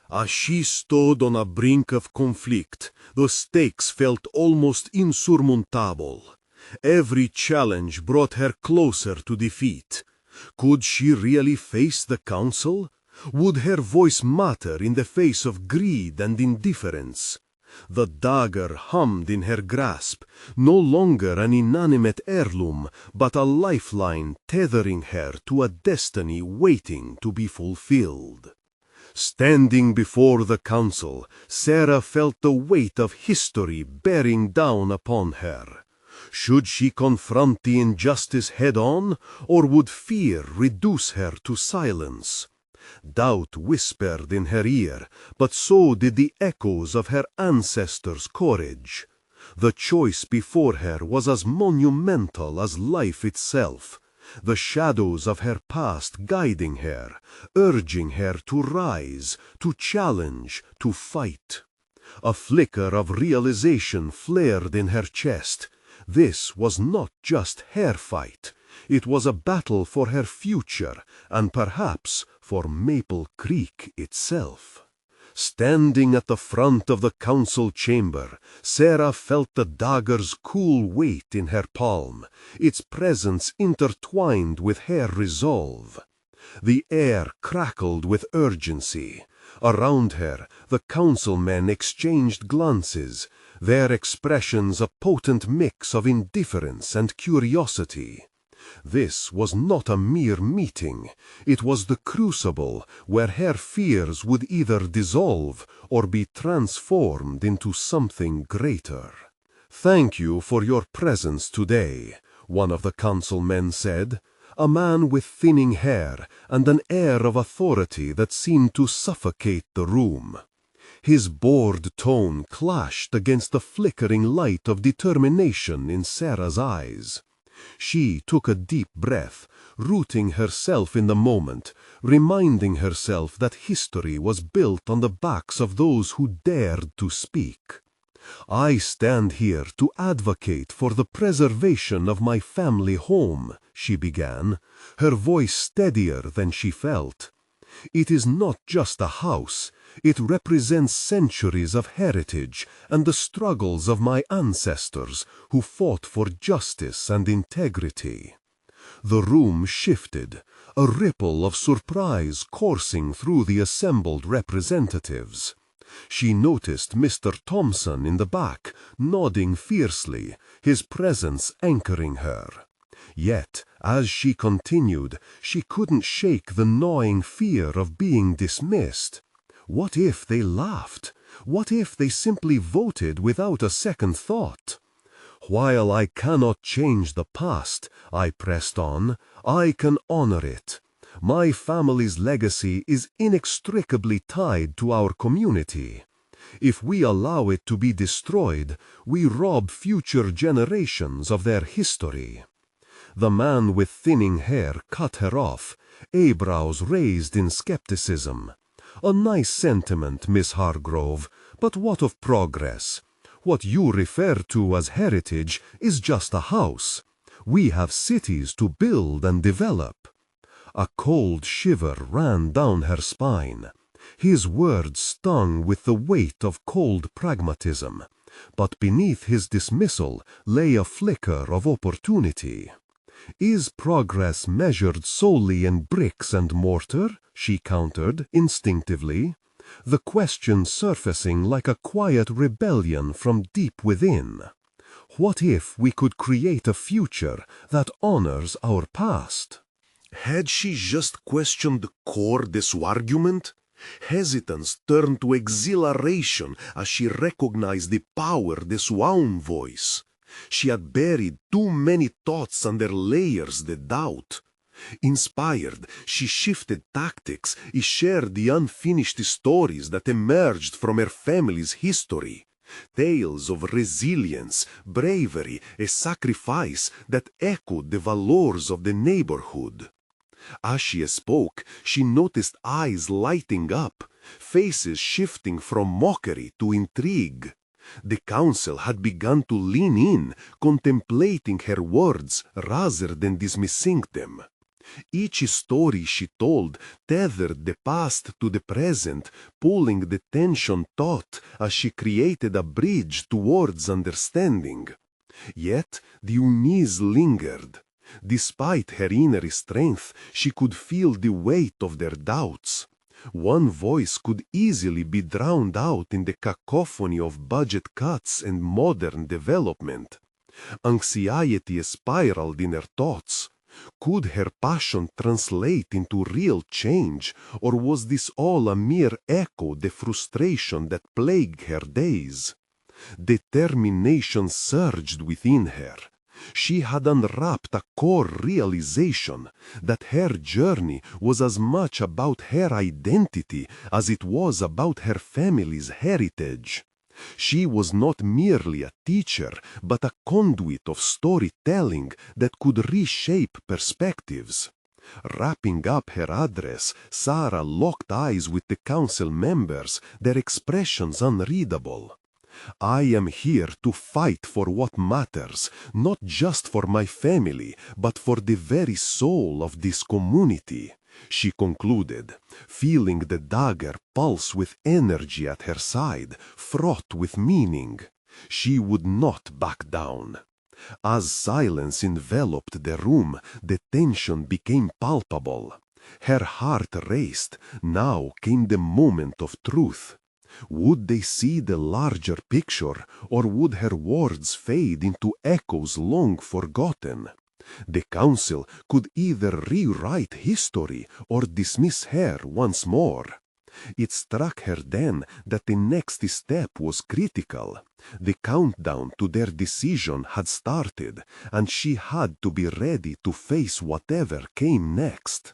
As she stood on a brink of conflict, the stakes felt almost insurmountable. Every challenge brought her closer to defeat. Could she really face the council? Would her voice matter in the face of greed and indifference? The dagger hummed in her grasp, no longer an inanimate heirloom, but a lifeline tethering her to a destiny waiting to be fulfilled. Standing before the council, Sarah felt the weight of history bearing down upon her. Should she confront the injustice head-on, or would fear reduce her to silence? Doubt whispered in her ear, but so did the echoes of her ancestors' courage. The choice before her was as monumental as life itself, the shadows of her past guiding her, urging her to rise, to challenge, to fight. A flicker of realization flared in her chest. This was not just her fight. It was a battle for her future, and perhaps for Maple Creek itself. Standing at the front of the council chamber, Sarah felt the dagger's cool weight in her palm, its presence intertwined with her resolve. The air crackled with urgency. Around her, the councilmen exchanged glances, their expressions a potent mix of indifference and curiosity. This was not a mere meeting. It was the crucible where her fears would either dissolve or be transformed into something greater. "Thank you for your presence today," one of the councilmen said, a man with thinning hair and an air of authority that seemed to suffocate the room. His bored tone clashed against the flickering light of determination in Sarah's eyes. She took a deep breath, rooting herself in the moment, reminding herself that history was built on the backs of those who dared to speak. "I stand here to advocate for the preservation of my family home," she began, her voice steadier than she felt. "It is not just a house. It represents centuries of heritage and the struggles of my ancestors who fought for justice and integrity." The room shifted, a ripple of surprise coursing through the assembled representatives. She noticed Mr. Thompson in the back, nodding fiercely, his presence anchoring her. Yet, as she continued, she couldn't shake the gnawing fear of being dismissed. What if they laughed? What if they simply voted without a second thought? "While I cannot change the past," I pressed on, "I can honor it. My family's legacy is inextricably tied to our community. If we allow it to be destroyed, we rob future generations of their history." The man with thinning hair cut her off, eyebrows raised in skepticism. "A nice sentiment, Miss Hargrove, but what of progress? What you refer to as heritage is just a house. We have cities to build and develop." A cold shiver ran down her spine. His words stung with the weight of cold pragmatism, but beneath his dismissal lay a flicker of opportunity. "Is progress measured solely in bricks and mortar?" she countered instinctively, the question surfacing like a quiet rebellion from deep within. What if we could create a future that honors our past? Had she just questioned the core this argument? Hesitance turned to exhilaration as she recognized the power this one voice. She had buried too many thoughts under layers the doubt. Inspired, she shifted tactics, she shared the unfinished stories that emerged from her family's history. Tales of resilience, bravery, and sacrifice that echoed the valors of the neighborhood. As she spoke, she noticed eyes lighting up, faces shifting from mockery to intrigue. The council had begun to lean in, contemplating her words rather than dismissing them. Each story she told tethered the past to the present, pulling the tension taut as she created a bridge towards understanding. Yet the unease lingered. Despite her inner strength, she could feel the weight of their doubts. One voice could easily be drowned out in the cacophony of budget cuts and modern development. Anxiety spiraled in her thoughts. Could her passion translate into real change, or was this all a mere echo of the frustration that plagued her days? Determination surged within her. She had unwrapped a core realization that her journey was as much about her identity as it was about her family's heritage. She was not merely a teacher, but a conduit of storytelling that could reshape perspectives. Wrapping up her address, Sarah locked eyes with the council members, their expressions unreadable. I am here to fight for what matters, not just for my family, but for the very soul of this community, she concluded, feeling the dagger pulse with energy at her side, fraught with meaning. She would not back down. As silence enveloped the room, the tension became palpable. Her heart raced. Now came the moment of truth. Would they see the larger picture, or would her words fade into echoes long forgotten? The council could either rewrite history or dismiss her once more. It struck her then that the next step was critical. The countdown to their decision had started, and she had to be ready to face whatever came next.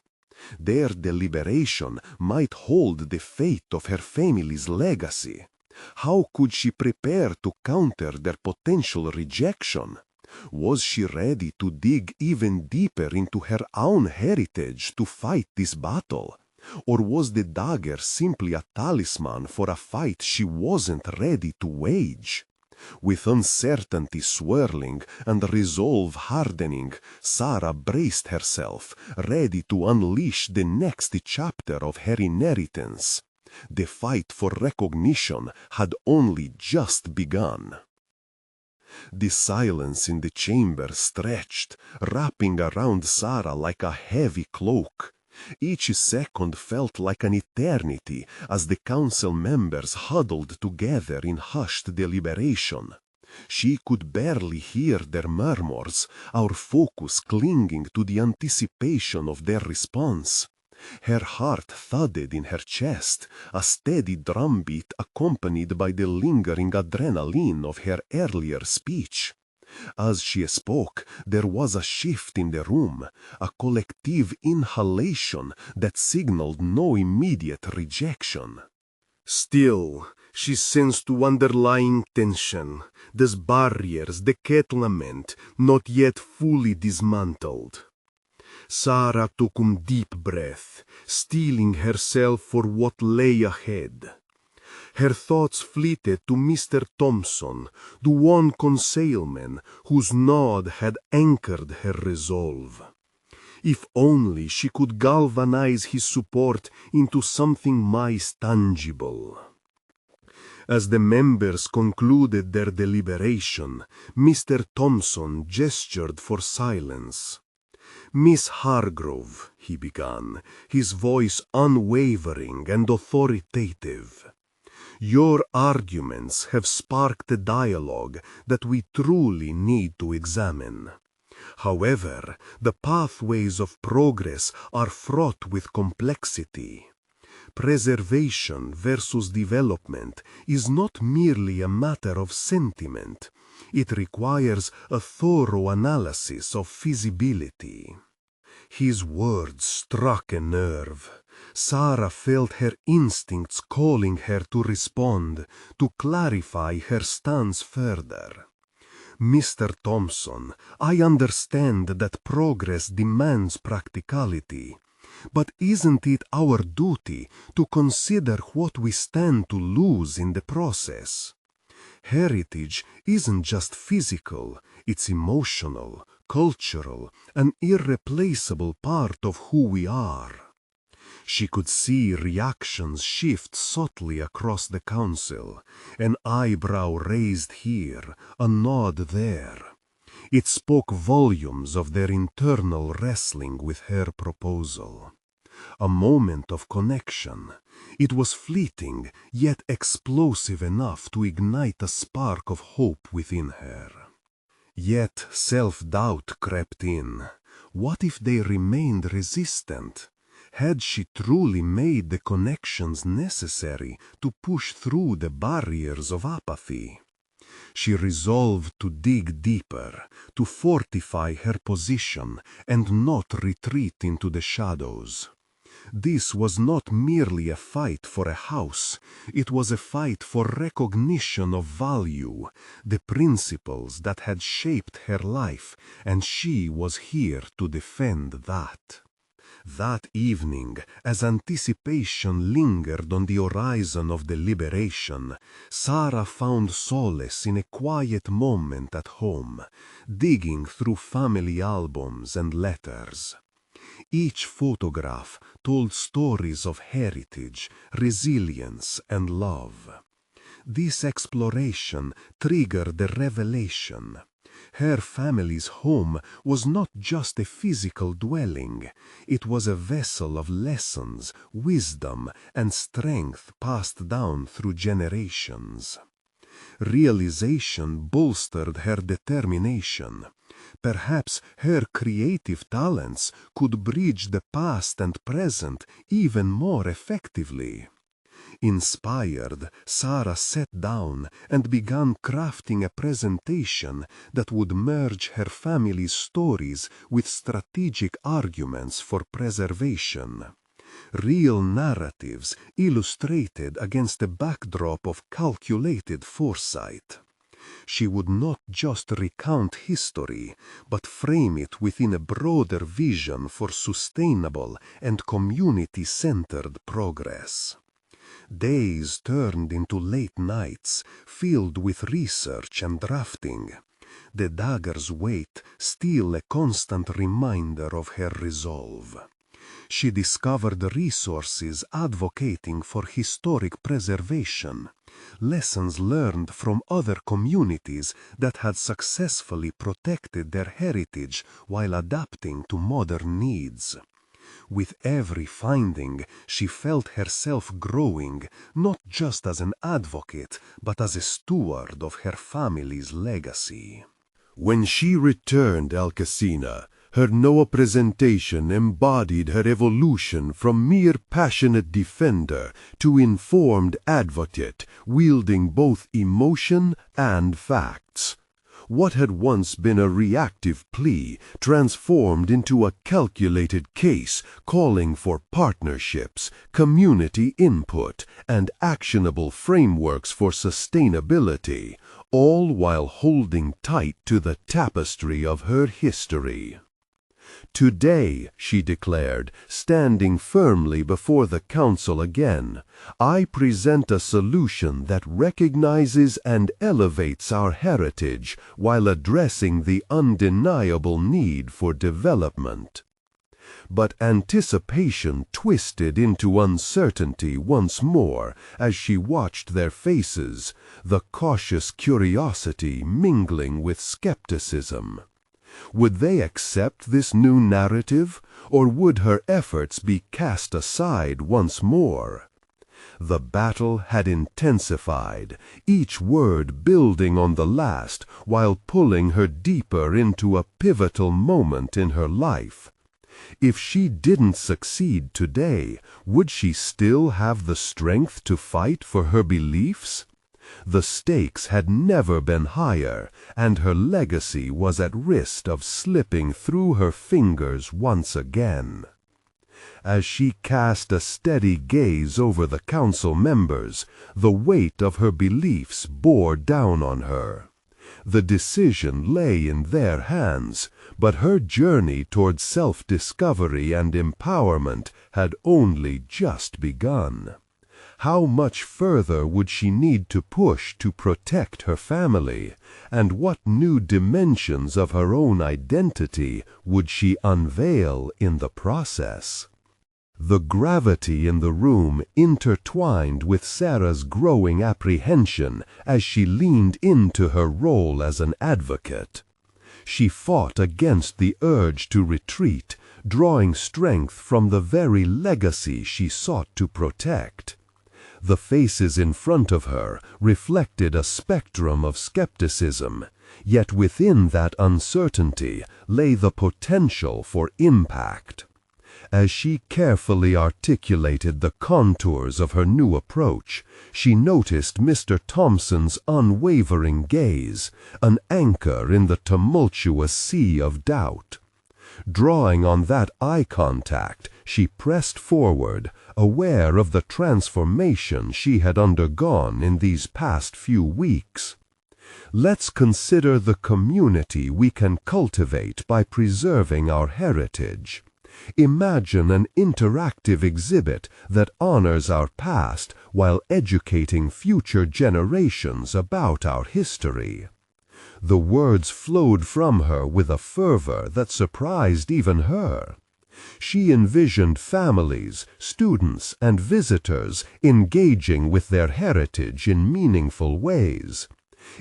Their deliberation might hold the fate of her family's legacy. How could she prepare to counter their potential rejection? Was she ready to dig even deeper into her own heritage to fight this battle? Or was the dagger simply a talisman for a fight she wasn't ready to wage? With uncertainty swirling and resolve hardening, Sarah braced herself, ready to unleash the next chapter of her inheritance. The fight for recognition had only just begun. The silence in the chamber stretched, wrapping around Sarah like a heavy cloak. Each second felt like an eternity as the council members huddled together in hushed deliberation. She could barely hear their murmurs, our focus clinging to the anticipation of their response. Her heart thudded in her chest, a steady drumbeat accompanied by the lingering adrenaline of her earlier speech. As she spoke, there was a shift in the room, a collective inhalation that signaled no immediate rejection. Still, she sensed underlying tension, these barriers the kettlement not yet fully dismantled. Sarah took a deep breath, steeling herself for what lay ahead. Her thoughts flitted to Mr. Thompson, the one concealman whose nod had anchored her resolve. If only she could galvanize his support into something more tangible. As the members concluded their deliberation, Mr. Thompson gestured for silence. "Miss Hargrove," he began, his voice unwavering and authoritative. "Your arguments have sparked a dialogue that we truly need to examine. However, the pathways of progress are fraught with complexity. Preservation versus development is not merely a matter of sentiment. It requires a thorough analysis of feasibility." His words struck a nerve. Sarah felt her instincts calling her to respond, to clarify her stance further. "Mr. Thompson, I understand that progress demands practicality. But isn't it our duty to consider what we stand to lose in the process?" Heritage isn't just physical, it's emotional, cultural, an irreplaceable part of who we are. She could see reactions shift subtly across the council, an eyebrow raised here, a nod there. It spoke volumes of their internal wrestling with her proposal. A moment of connection. It was fleeting, yet explosive enough to ignite a spark of hope within her. Yet self-doubt crept in. What if they remained resistant? Had she truly made the connections necessary to push through the barriers of apathy? She resolved to dig deeper, to fortify her position and not retreat into the shadows. This was not merely a fight for a house, it was a fight for recognition of value, the principles that had shaped her life, and she was here to defend that. That evening, as anticipation lingered on the horizon of the liberation, Sarah found solace in a quiet moment at home, digging through family albums and letters. Each photograph told stories of heritage, resilience, and love. This exploration triggered the revelation. Her family's home was not just a physical dwelling, it was a vessel of lessons, wisdom, and strength passed down through generations. Realization bolstered her determination. Perhaps her creative talents could bridge the past and present even more effectively. Inspired, Sarah sat down and began crafting a presentation that would merge her family's stories with strategic arguments for preservation. Real narratives illustrated against a backdrop of calculated foresight. She would not just recount history, but frame it within a broader vision for sustainable and community-centered progress. Days turned into late nights, filled with research and drafting. The dagger's weight still a constant reminder of her resolve. She discovered resources advocating for historic preservation, lessons learned from other communities that had successfully protected their heritage while adapting to modern needs. With every finding, she felt herself growing, not just as an advocate, but as a steward of her family's legacy. When she returned Alcacina, her Noah presentation embodied her evolution from mere passionate defender to informed advocate, wielding both emotion and facts. What had once been a reactive plea transformed into a calculated case calling for partnerships, community input, and actionable frameworks for sustainability, all while holding tight to the tapestry of her history. Today, she declared, standing firmly before the council again, I present a solution that recognizes and elevates our heritage while addressing the undeniable need for development. But anticipation twisted into uncertainty once more as she watched their faces, the cautious curiosity mingling with skepticism. Would they accept this new narrative, or would her efforts be cast aside once more? The battle had intensified, each word building on the last while pulling her deeper into a pivotal moment in her life. If she didn't succeed today, would she still have the strength to fight for her beliefs? The stakes had never been higher, and her legacy was at risk of slipping through her fingers once again. As she cast a steady gaze over the council members, the weight of her beliefs bore down on her. The decision lay in their hands, but her journey toward self-discovery and empowerment had only just begun. How much further would she need to push to protect her family, and what new dimensions of her own identity would she unveil in the process? The gravity in the room intertwined with Sarah's growing apprehension as she leaned into her role as an advocate. She fought against the urge to retreat, drawing strength from the very legacy she sought to protect. The faces in front of her reflected a spectrum of skepticism, yet within that uncertainty lay the potential for impact. As she carefully articulated the contours of her new approach, she noticed Mr. Thompson's unwavering gaze, an anchor in the tumultuous sea of doubt. Drawing on that eye contact, she pressed forward, aware of the transformation she had undergone in these past few weeks. Let's consider the community we can cultivate by preserving our heritage. Imagine an interactive exhibit that honors our past while educating future generations about our history. The words flowed from her with a fervor that surprised even her. She envisioned families, students, and visitors engaging with their heritage in meaningful ways.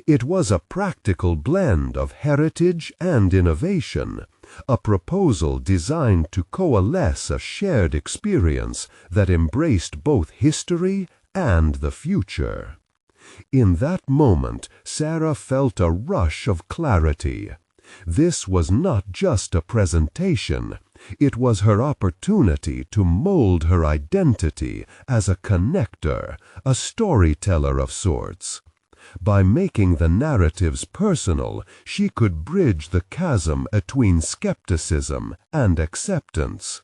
It was a practical blend of heritage and innovation, a proposal designed to coalesce a shared experience that embraced both history and the future. In that moment, Sarah felt a rush of clarity. This was not just a presentation. It was her opportunity to mold her identity as a connector, a storyteller of sorts. By making the narratives personal, she could bridge the chasm between skepticism and acceptance.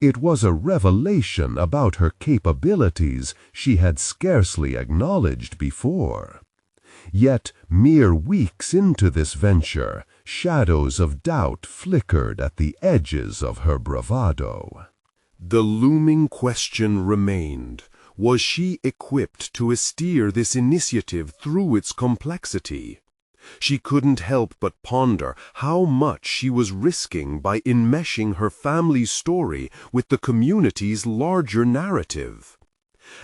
It was a revelation about her capabilities she had scarcely acknowledged before. Yet, mere weeks into this venture, shadows of doubt flickered at the edges of her bravado. The looming question remained. Was she equipped to steer this initiative through its complexity? She couldn't help but ponder how much she was risking by enmeshing her family's story with the community's larger narrative.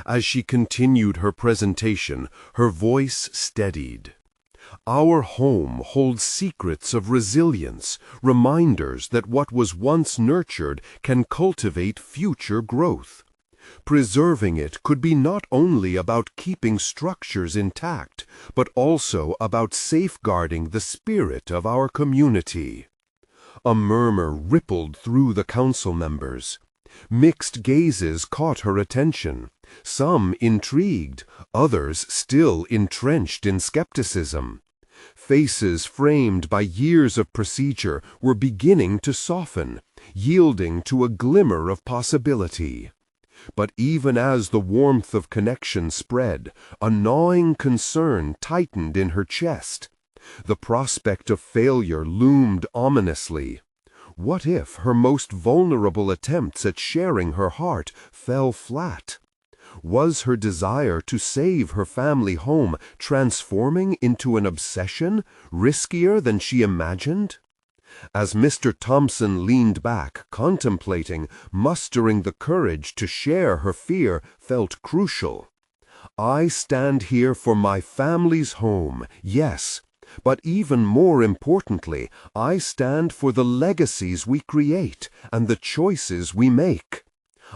As she continued her presentation, her voice steadied. Our home holds secrets of resilience, reminders that what was once nurtured can cultivate future growth. Preserving it could be not only about keeping structures intact, but also about safeguarding the spirit of our community. A murmur rippled through the council members. Mixed gazes caught her attention, some intrigued, others still entrenched in skepticism. Faces framed by years of procedure were beginning to soften, yielding to a glimmer of possibility. But even as the warmth of connection spread, a gnawing concern tightened in her chest. The prospect of failure loomed ominously. What if her most vulnerable attempts at sharing her heart fell flat? Was her desire to save her family home transforming into an obsession, riskier than she imagined? As Mr. Thompson leaned back, contemplating, mustering the courage to share her fear felt crucial. I stand here for my family's home, yes, but even more importantly, I stand for the legacies we create and the choices we make.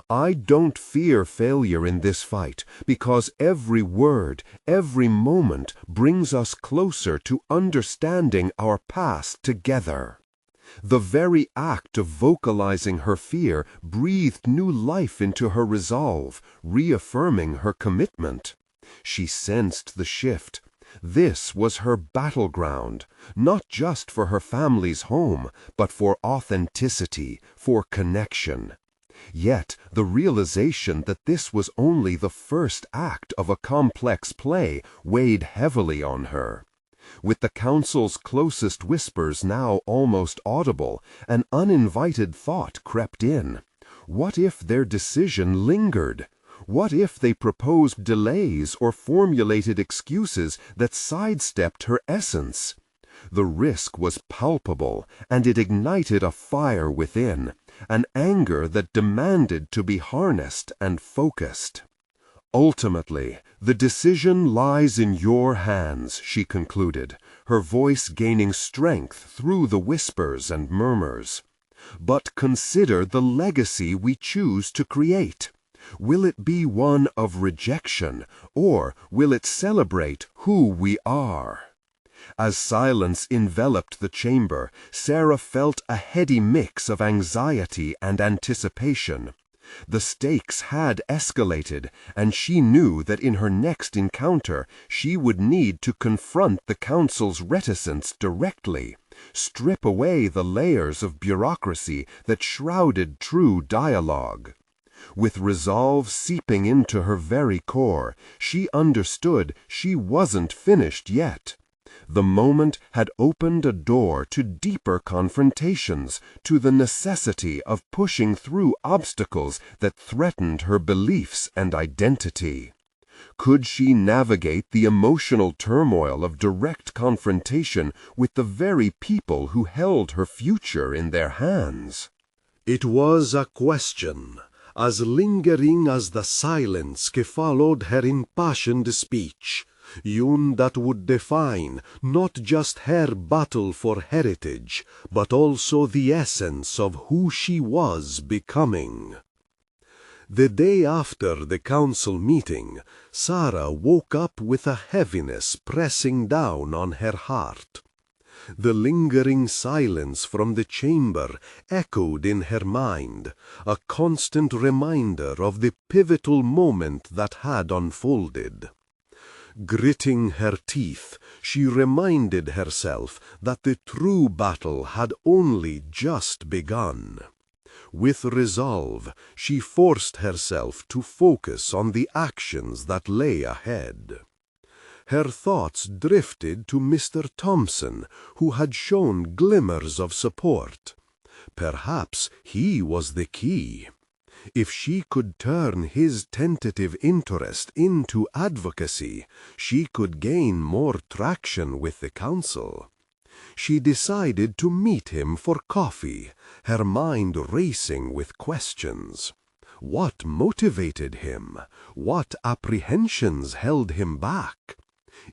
I don't fear failure in this fight because every word, every moment brings us closer to understanding our past together. The very act of vocalizing her fear breathed new life into her resolve, reaffirming her commitment. She sensed the shift. This was her battleground, not just for her family's home, but for authenticity, for connection. Yet the realization that this was only the first act of a complex play weighed heavily on her. With the council's closest whispers now almost audible, an uninvited thought crept in. What if their decision lingered? What if they proposed delays or formulated excuses that sidestepped her essence? The risk was palpable, and it ignited a fire within, an anger that demanded to be harnessed and focused. Ultimately, the decision lies in your hands, she concluded, her voice gaining strength through the whispers and murmurs. But consider the legacy we choose to create. Will it be one of rejection, or will it celebrate who we are? As silence enveloped the chamber, Sarah felt a heady mix of anxiety and anticipation. The stakes had escalated, and she knew that in her next encounter she would need to confront the council's reticence directly, strip away the layers of bureaucracy that shrouded true dialogue. With resolve seeping into her very core, she understood she wasn't finished yet. The moment had opened a door to deeper confrontations, to the necessity of pushing through obstacles that threatened her beliefs and identity. Could she navigate the emotional turmoil of direct confrontation with the very people who held her future in their hands? It was a question, as lingering as the silence que followed her impassioned speech, one that would define not just her battle for heritage, but also the essence of who she was becoming. The day after the council meeting, Sarah woke up with a heaviness pressing down on her heart. The lingering silence from the chamber echoed in her mind, a constant reminder of the pivotal moment that had unfolded. Gritting her teeth, she reminded herself that the true battle had only just begun. With resolve, she forced herself to focus on the actions that lay ahead. Her thoughts drifted to Mr. Thompson, who had shown glimmers of support. Perhaps he was the key. If she could turn his tentative interest into advocacy, she could gain more traction with the council. She decided to meet him for coffee, her mind racing with questions. What motivated him? What apprehensions held him back?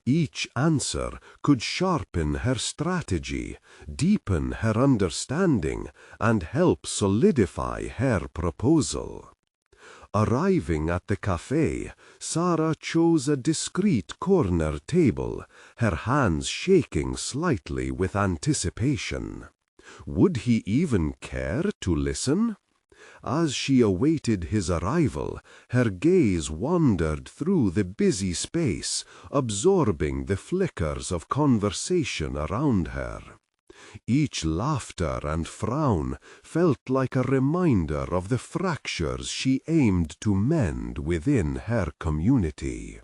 Each answer could sharpen her strategy, deepen her understanding, and help solidify her proposal. Arriving at the cafe, Sarah chose a discreet corner table, her hands shaking slightly with anticipation. Would he even care to listen? As she awaited his arrival, her gaze wandered through the busy space, absorbing the flickers of conversation around her. Each laughter and frown felt like a reminder of the fractures she aimed to mend within her community.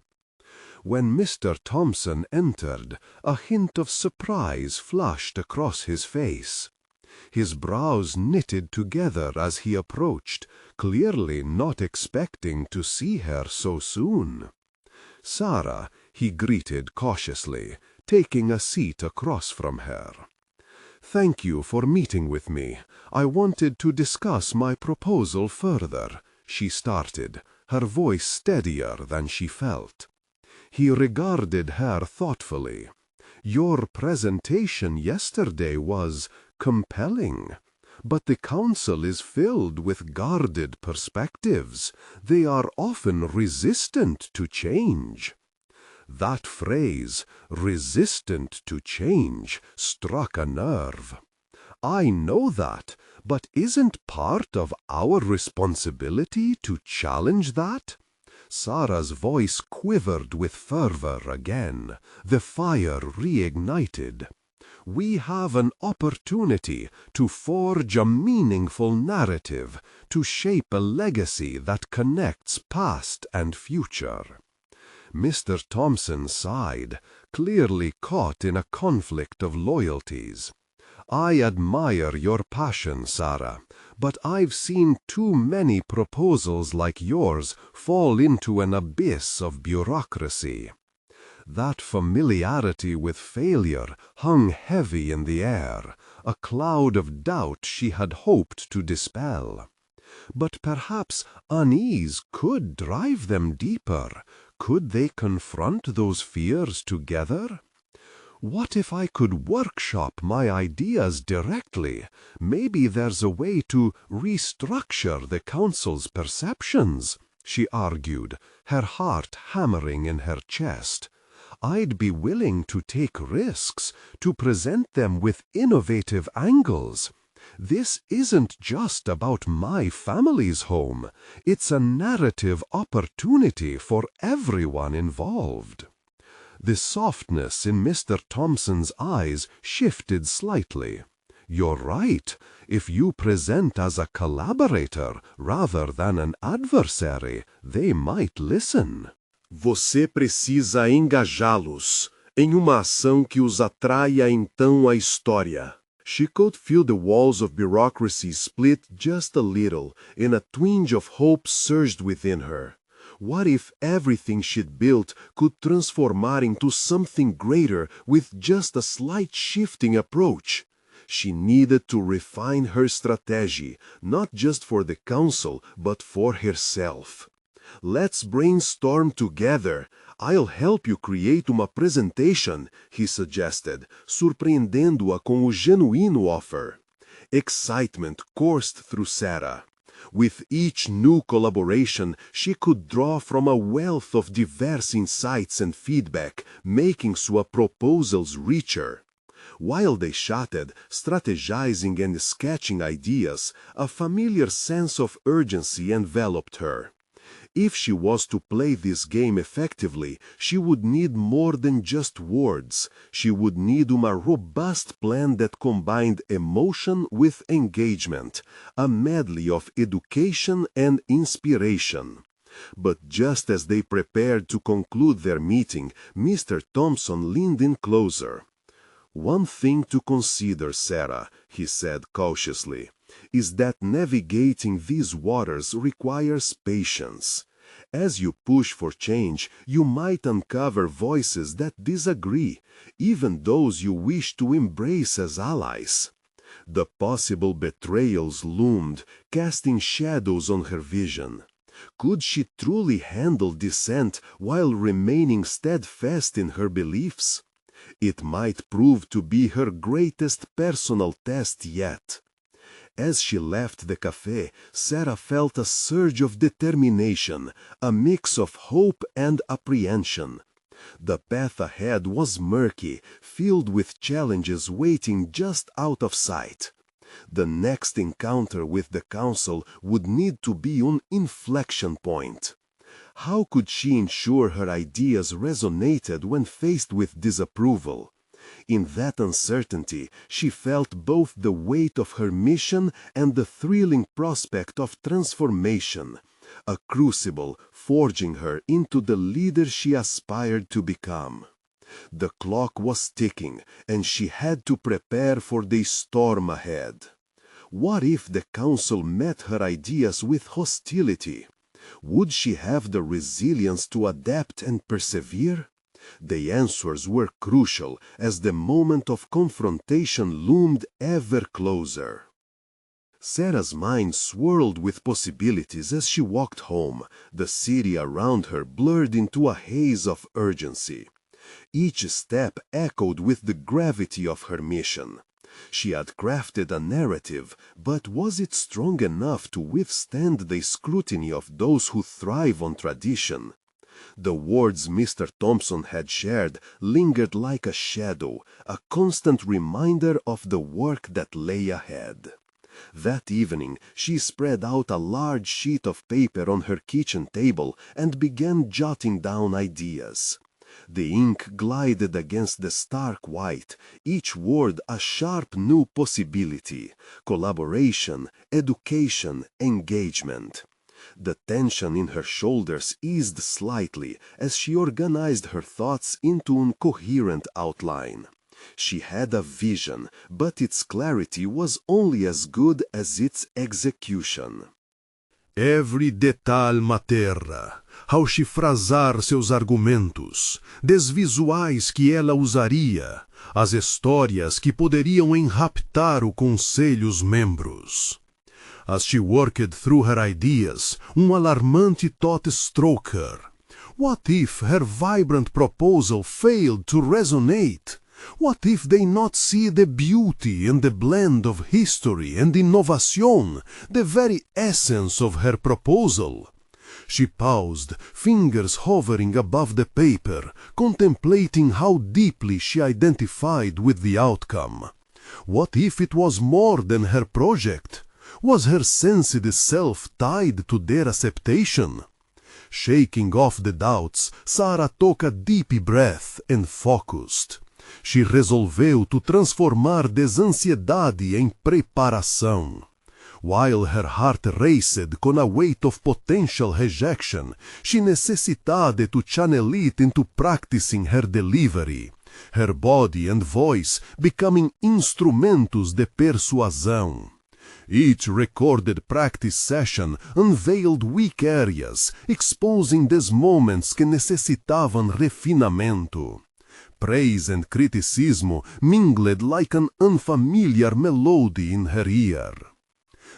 When Mr. Thompson entered, a hint of surprise flushed across his face. His brows knitted together as he approached, clearly not expecting to see her so soon. "Sarah," he greeted cautiously, taking a seat across from her. "Thank you for meeting with me. I wanted to discuss my proposal further," she started, her voice steadier than she felt. He regarded her thoughtfully. "Your presentation yesterday was compelling, but the council is filled with guarded perspectives. They are often resistant to change." That phrase, resistant to change, struck a nerve. "I know that, but isn't part of our responsibility to challenge that?" Sarah's voice quivered with fervor again, the fire reignited. "We have an opportunity to forge a meaningful narrative, to shape a legacy that connects past and future." Mr. Thompson sighed, clearly caught in a conflict of loyalties. I admire your passion, Sarah, but I've seen too many proposals like yours fall into an abyss of bureaucracy. That familiarity with failure hung heavy in the air, a cloud of doubt she had hoped to dispel. But perhaps unease could drive them deeper. Could they confront those fears together? What if I could workshop my ideas directly? Maybe there's a way to restructure the council's perceptions, she argued, her heart hammering in her chest. I'd be willing to take risks, to present them with innovative angles. This isn't just about my family's home. It's a narrative opportunity for everyone involved. The softness in Mr. Thompson's eyes shifted slightly. You're right. If you present as a collaborator rather than an adversary, they might listen. Você precisa engajá-los em uma ação que os atraia então à história. She could feel the walls of bureaucracy split just a little, and a twinge of hope surged within her. What if everything she'd built could transform into something greater with just a slight shifting approach? She needed to refine her strategy, not just for the council, but for herself. Let's brainstorm together. I'll help you create uma presentation, he suggested, surpreendendo-a com o genuíno offer. Excitement coursed through Sarah. With each new collaboration, she could draw from a wealth of diverse insights and feedback, making sua proposals richer. While they chatted, strategizing and sketching ideas, a familiar sense of urgency enveloped her. If she was to play this game effectively, she would need more than just words. She would need a robust plan that combined emotion with engagement, a medley of education and inspiration. But just as they prepared to conclude their meeting, Mr. Thompson leaned in closer. "One thing to consider, Sarah," he said cautiously, "is that navigating these waters requires patience. As you push for change, you might uncover voices that disagree, even those you wish to embrace as allies." The possible betrayals loomed, casting shadows on her vision. Could she truly handle dissent while remaining steadfast in her beliefs? It might prove to be her greatest personal test yet. As she left the café, Sarah felt a surge of determination, a mix of hope and apprehension. The path ahead was murky, filled with challenges waiting just out of sight. The next encounter with the council would need to be an inflection point. How could she ensure her ideas resonated when faced with disapproval? In that uncertainty, she felt both the weight of her mission and the thrilling prospect of transformation, a crucible forging her into the leader she aspired to become. The clock was ticking, and she had to prepare for the storm ahead. What if the council met her ideas with hostility? Would she have the resilience to adapt and persevere? The answers were crucial as the moment of confrontation loomed ever closer. Sarah's mind swirled with possibilities as she walked home, the city around her blurred into a haze of urgency. Each step echoed with the gravity of her mission. She had crafted a narrative, but was it strong enough to withstand the scrutiny of those who thrive on tradition? The words Mr. Thompson had shared lingered like a shadow, a constant reminder of the work that lay ahead. That evening, she spread out a large sheet of paper on her kitchen table and began jotting down ideas. The ink glided against the stark white, each word a sharp new possibility: collaboration, education, engagement. The tension in her shoulders eased slightly as she organized her thoughts into a coherent outline. She had a vision, but its clarity was only as good as its execution. Every detalhe materra, ao chifrazar seus argumentos, desvisuais que ela usaria, as histórias que poderiam enraptar o conselho os membros. As she worked through her ideas, alarmante thought struck her. What if her vibrant proposal failed to resonate? What if they not see the beauty in the blend of history and innovation, the very essence of her proposal? She paused, fingers hovering above the paper, contemplating how deeply she identified with the outcome. What if it was more than her project? Was her sensitive self tied to their acceptation? Shaking off the doubts, Sarah took a deep breath and focused. She resolveu to transformar desansiedade em preparação. While her heart raced con a weight of potential rejection, she necessitade to channel it into practicing her delivery, her body and voice becoming instrumentos de persuasão. Each recorded practice session unveiled weak areas, exposing these moments que necessitavam refinamento. Praise and criticism mingled like an unfamiliar melody in her ear.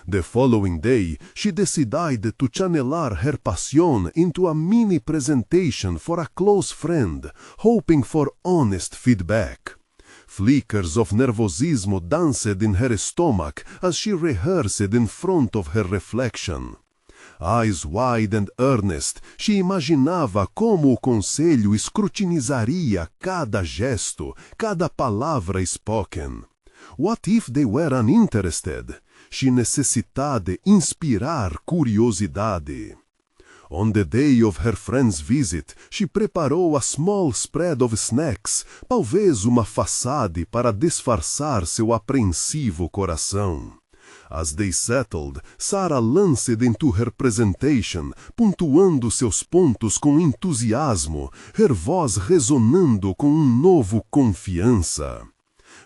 The following day, she decided to channelar her passion into a mini presentation for a close friend, hoping for honest feedback. Flickers of nervosismo danced in her stomach as she rehearsed in front of her reflection. Eyes wide and earnest, she imaginava como o conselho escrutinizaria cada gesto, cada palavra spoken. What if they were uninterested? She necessitade inspirar curiosidade. On the day of her friend's visit, she preparou a small spread of snacks, talvez uma façade para disfarçar seu apreensivo coração. As they settled, Sarah lanced into her presentation, pontuando seus pontos com entusiasmo, her voz resonando com novo confiança.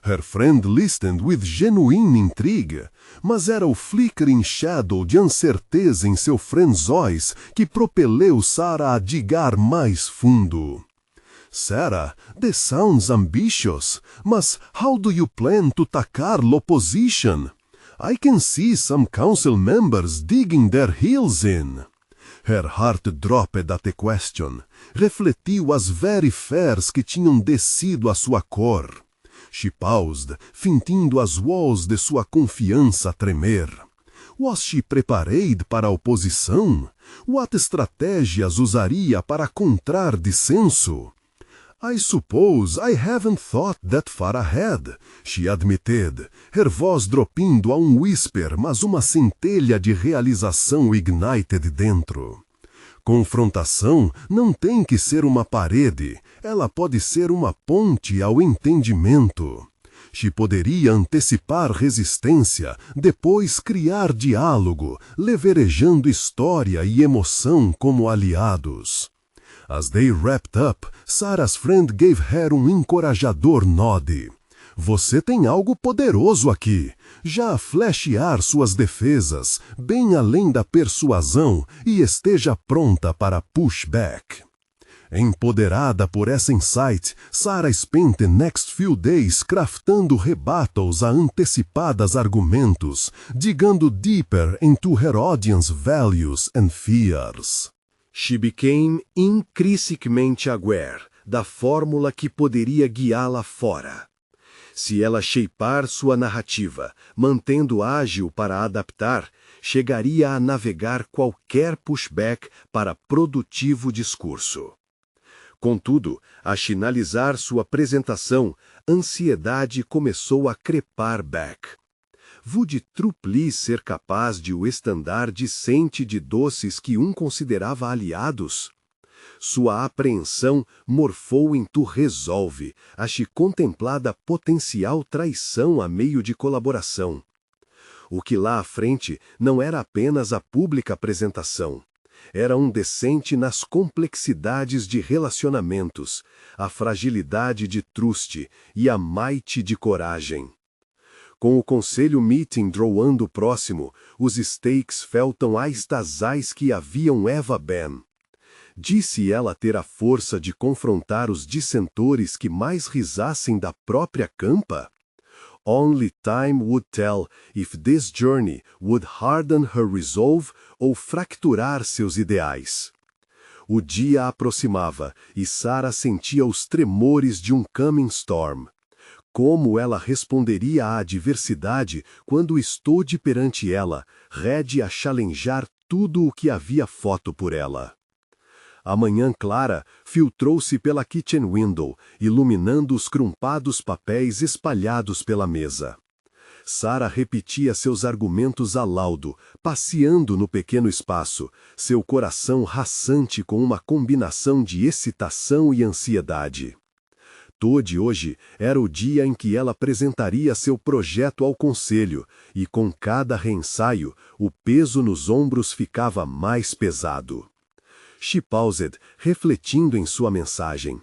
Her friend listened with genuine intrigue, mas era o flickering shadow de incerteza em seu friend's voice que propeleu Sarah a digar mais fundo. Sarah, this sounds ambitious, mas how do you plan to tackle opposition? I can see some council members digging their heels in. Her heart dropped at the question. Refletiu as very fares que tinham descido a sua cor. She paused, fintindo as walls de sua confiança tremer. Was she prepared para a oposição? What estratégias usaria para contrar dissenso? I suppose I haven't thought that far ahead, she admitted, her voz dropindo a whisper, mas uma centelha de realização ignited dentro. Confrontação não tem que ser uma parede, ela pode ser uma ponte ao entendimento. She poderia antecipar resistência, depois criar diálogo, leverejando história e emoção como aliados. As they wrapped up, Sarah's friend gave her encorajador nod. Você tem algo poderoso aqui. Já flashear suas defesas, bem além da persuasão, e esteja pronta para pushback. Empoderada por essa insight, Sarah spent the next few days craftando rebuttals a antecipadas argumentos, digging deeper into her audience values and fears. She became intrinsecamente aware da fórmula que poderia guiá-la fora. Se ela shapear sua narrativa, mantendo ágil para adaptar, chegaria a navegar qualquer pushback para produtivo discurso. Contudo, a finalizar sua apresentação, ansiedade começou a crepar back. Would Trupli ser capaz de o estandar decente de doces que considerava aliados? Sua apreensão morfou em tu resolve, a contemplada potencial traição a meio de colaboração. O que lá à frente não era apenas a pública apresentação. Era decente nas complexidades de relacionamentos, a fragilidade de truste e a might de coragem. Com o conselho meeting drawando próximo, os stakes feltam ais das ais que haviam Eva Ben. Disse ela ter a força de confrontar os dissentores que mais risassem da própria campa? Only time would tell if this journey would harden her resolve ou fracturar seus ideais. O dia aproximava e Sarah sentia os tremores de coming storm. Como ela responderia à adversidade quando estoube perante ela, rede a challengear tudo o que havia foto por ela? A manhã clara filtrou-se pela kitchen window, iluminando os crumpados papéis espalhados pela mesa. Sarah repetia seus argumentos a laudo, passeando no pequeno espaço, seu coração raçante com uma combinação de excitação e ansiedade. Todo hoje era o dia em que ela apresentaria seu projeto ao conselho, e com cada reensaio, o peso nos ombros ficava mais pesado. She paused, refletindo em sua mensagem.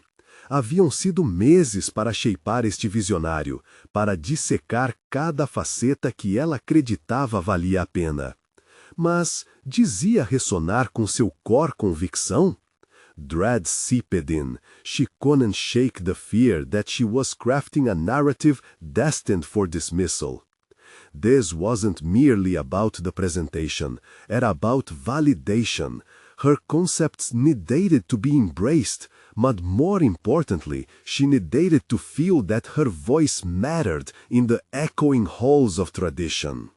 Haviam sido meses para shapear este visionário, para dissecar cada faceta que ela acreditava valia a pena. Mas dizia ressonar com seu core convicção? Dread seeped in. She couldn't shake the fear that she was crafting a narrative destined for dismissal. This wasn't merely about the presentation, era about validation. Her concepts needed to be embraced, but more importantly, she needed to feel that her voice mattered in the echoing halls of tradition.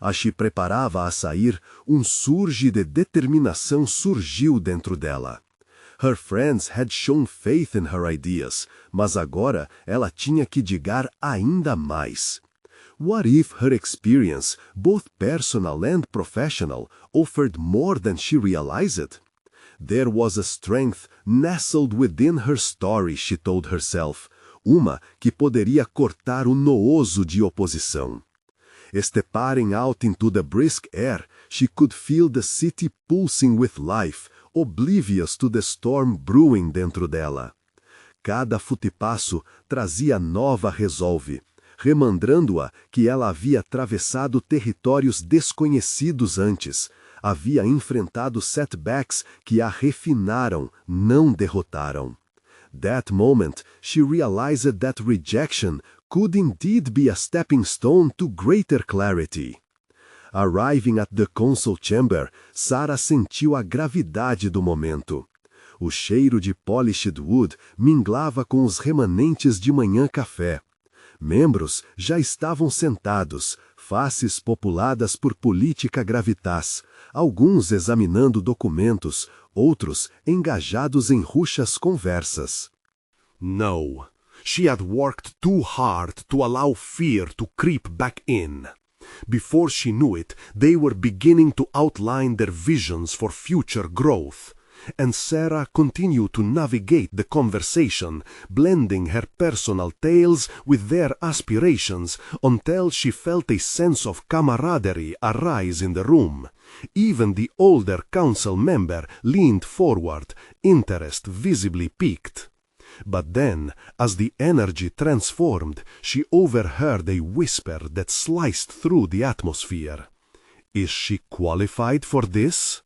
A se preparava a sair, surge de determinação surgiu dentro dela. Her friends had shown faith in her ideas, mas agora ela tinha que digar ainda mais. What if her experience, both personal and professional, offered more than she realized? There was a strength nestled within her story, she told herself, uma que poderia cortar o nooso de oposição. Stepping out into the brisk air, she could feel the city pulsing with life, oblivious to the storm brewing dentro dela. Cada futipasso trazia nova resolve, remandando-a que ela havia atravessado territórios desconhecidos antes, havia enfrentado setbacks que a refinaram, não derrotaram. That moment, she realized that rejection could indeed be a stepping stone to greater clarity. Arriving at the council chamber, Sarah sentiu a gravidade do momento. O cheiro de polished wood minglava com os remanentes de manhã café. Membros já estavam sentados, faces populadas por política gravitas, alguns examinando documentos, outros engajados em ruchas conversas. No, she had worked too hard to allow fear to creep back in. Before she knew it, they were beginning to outline their visions for future growth. And Sarah continued to navigate the conversation, blending her personal tales with their aspirations until she felt a sense of camaraderie arise in the room. Even the older council member leaned forward, interest visibly piqued. But then, as the energy transformed, she overheard a whisper that sliced through the atmosphere. Is she qualified for this?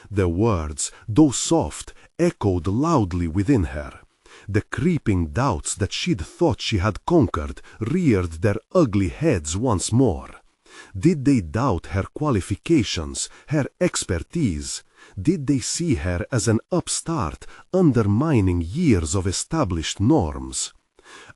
The words, though soft, echoed loudly within her. The creeping doubts that she'd thought she had conquered reared their ugly heads once more. Did they doubt her qualifications, her expertise? Did they see her as an upstart, undermining years of established norms?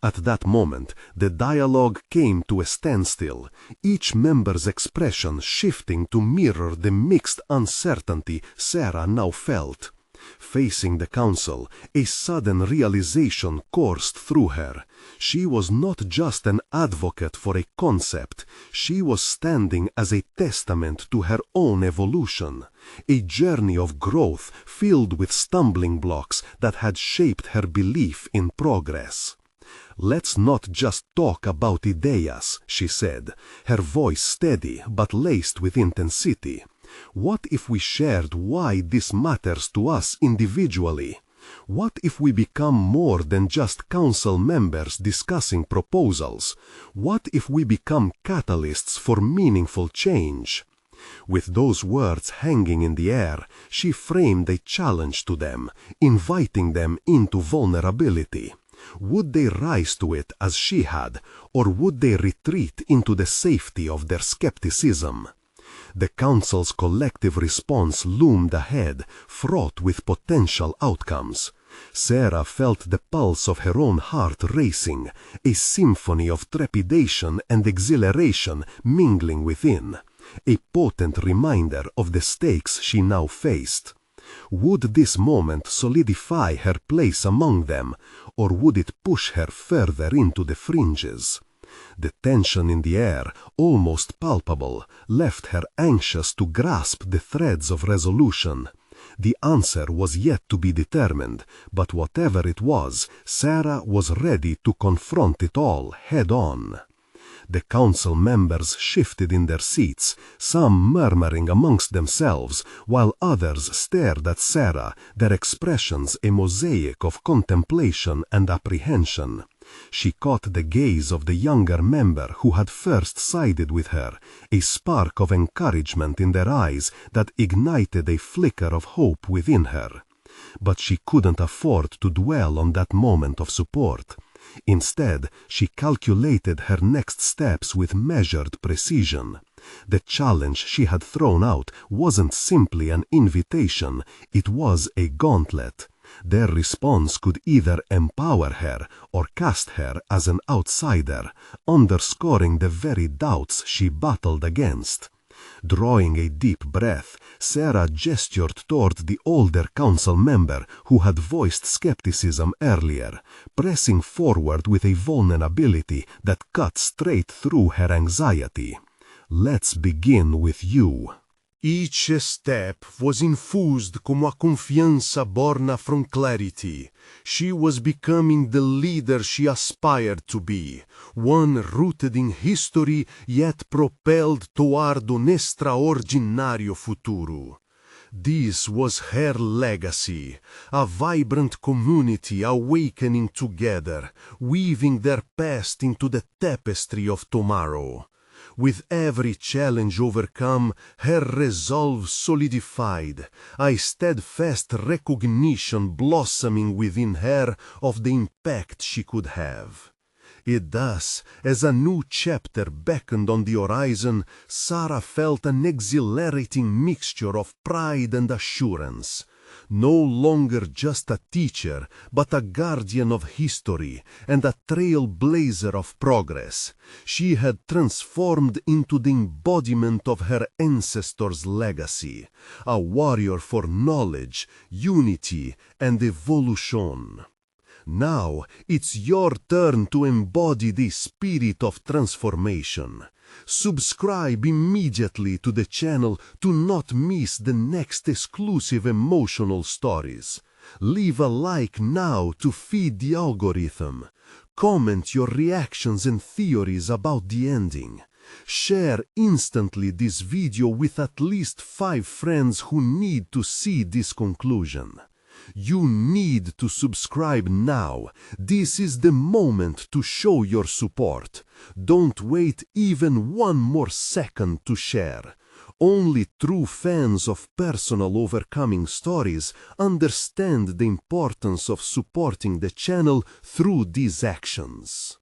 At that moment, the dialogue came to a standstill, each member's expression shifting to mirror the mixed uncertainty Sarah now felt. Facing the council, a sudden realization coursed through her. She was not just an advocate for a concept, she was standing as a testament to her own evolution, a journey of growth filled with stumbling blocks that had shaped her belief in progress. Let's not just talk about ideas, she said, her voice steady but laced with intensity. What if we shared why this matters to us individually? What if we become more than just council members discussing proposals? What if we become catalysts for meaningful change? With those words hanging in the air, she framed a challenge to them, inviting them into vulnerability. Would they rise to it as she had, or would they retreat into the safety of their skepticism? The council's collective response loomed ahead, fraught with potential outcomes. Sarah felt the pulse of her own heart racing, a symphony of trepidation and exhilaration mingling within, a potent reminder of the stakes she now faced. Would this moment solidify her place among them, or would it push her further into the fringes? The tension in the air, almost palpable, left her anxious to grasp the threads of resolution. The answer was yet to be determined, but whatever it was, Sarah was ready to confront it all head-on. The council members shifted in their seats, some murmuring amongst themselves, while others stared at Sarah, their expressions a mosaic of contemplation and apprehension. She caught the gaze of the younger member who had first sided with her, a spark of encouragement in their eyes that ignited a flicker of hope within her. But she couldn't afford to dwell on that moment of support. Instead, she calculated her next steps with measured precision. The challenge she had thrown out wasn't simply an invitation, it was a gauntlet. Their response could either empower her or cast her as an outsider, underscoring the very doubts she battled against. Drawing a deep breath, Sarah gestured toward the older council member who had voiced skepticism earlier, pressing forward with a vulnerability that cut straight through her anxiety. "Let's begin with you." Each step was infused como a confiança born from clarity. She was becoming the leader she aspired to be, one rooted in history yet propelled toward un extraordinario futuro. This was her legacy, a vibrant community awakening together, weaving their past into the tapestry of tomorrow. With every challenge overcome, her resolve solidified, a steadfast recognition blossoming within her of the impact she could have. Thus, as a new chapter beckoned on the horizon, Sarah felt an exhilarating mixture of pride and assurance. No longer just a teacher, but a guardian of history and a trailblazer of progress, she had transformed into the embodiment of her ancestors' legacy, a warrior for knowledge, unity, and evolution. Now, it's your turn to embody the spirit of transformation. Subscribe immediately to the channel to not miss the next exclusive emotional stories. Leave a like now to feed the algorithm. Comment your reactions and theories about the ending. Share instantly this video with at least 5 friends who need to see this conclusion. You need to subscribe now. This is the moment to show your support. Don't wait even one more second to share. Only true fans of personal overcoming stories understand the importance of supporting the channel through these actions.